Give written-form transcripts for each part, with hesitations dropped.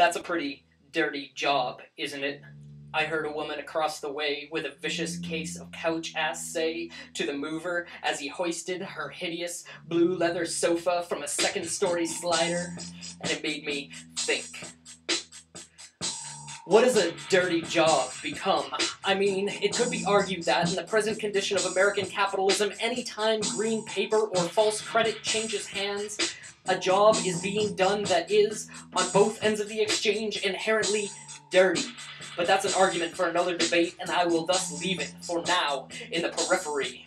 That's a pretty dirty job, isn't it? I heard a woman across the way with a vicious case of couch ass say to the mover as he hoisted her hideous blue leather sofa from a second-story slider, and it made me think. What does a dirty job become? I mean, it could be argued that in the present condition of American capitalism, any time green paper or false credit changes hands, a job is being done that is, on both ends of the exchange, inherently dirty. But that's an argument for another debate, and I will thus leave it, for now, in the periphery.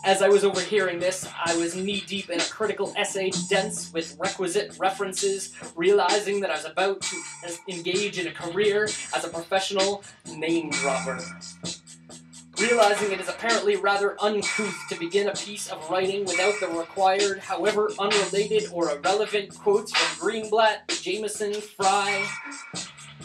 As I was overhearing this, I was knee-deep in a critical essay dense with requisite references, realizing that I was about to engage in a career as a professional name-dropper. Realizing it is apparently rather uncouth to begin a piece of writing without the required, however unrelated or irrelevant quotes from Greenblatt, Jameson, Fry.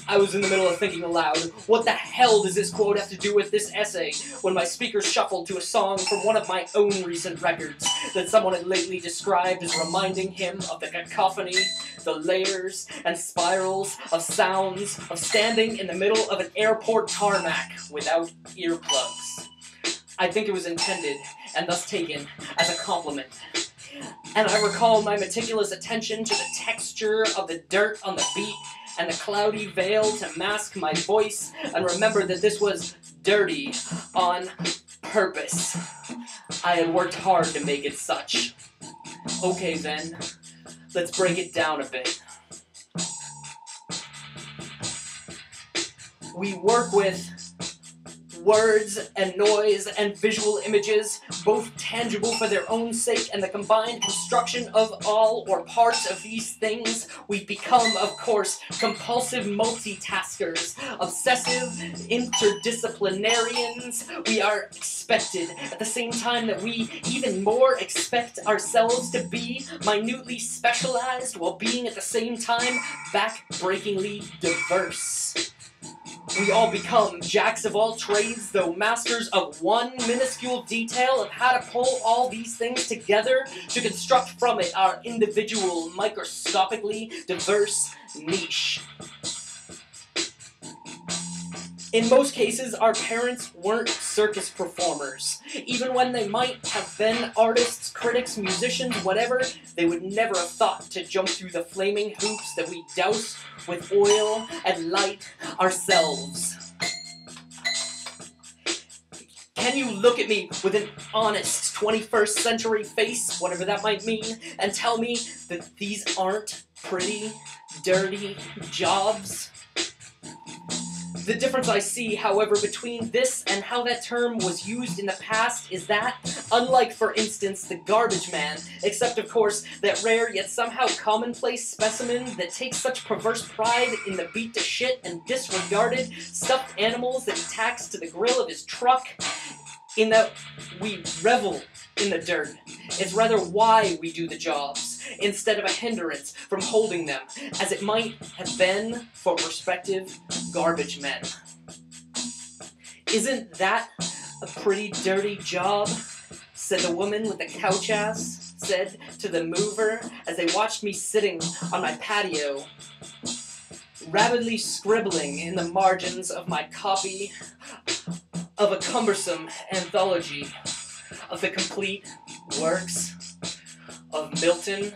I was in the middle of thinking aloud, what the hell does this quote have to do with this essay, when my speaker shuffled to a song from one of my own recent records that someone had lately described as reminding him of the cacophony, the layers and spirals of sounds of standing in the middle of an airport tarmac without earplugs. I think it was intended, and thus taken, as a compliment. And I recall my meticulous attention to the texture of the dirt on the beat and the cloudy veil to mask my voice, and remember that this was dirty on purpose. I had worked hard to make it such. Okay then, let's break it down a bit. We work with words and noise and visual images, both tangible for their own sake, and the combined construction of all or parts of these things. We become, of course, compulsive multitaskers, obsessive interdisciplinarians. We are expected, at the same time that we even more expect ourselves to be, minutely specialized, while being at the same time back-breakingly diverse. We all become jacks of all trades, though masters of one minuscule detail of how to pull all these things together to construct from it our individual, microscopically diverse niche. In most cases, our parents weren't circus performers. Even when they might have been artists, critics, musicians, whatever, they would never have thought to jump through the flaming hoops that we douse with oil and light ourselves. Can you look at me with an honest 21st century face, whatever that might mean, and tell me that these aren't pretty, dirty jobs? The difference I see, however, between this and how that term was used in the past is that, unlike, for instance, the garbage man, except, of course, that rare yet somehow commonplace specimen that takes such perverse pride in the beat to shit and disregarded stuffed animals that he tacks to the grill of his truck, in that we revel in the dirt. It's rather why we do the jobs, instead of a hindrance from holding them, as it might have been for prospective garbage men. Isn't that a pretty dirty job? Said the woman with the couch ass, said to the mover as they watched me sitting on my patio, rapidly scribbling in the margins of my copy of a cumbersome anthology of the complete works of Milton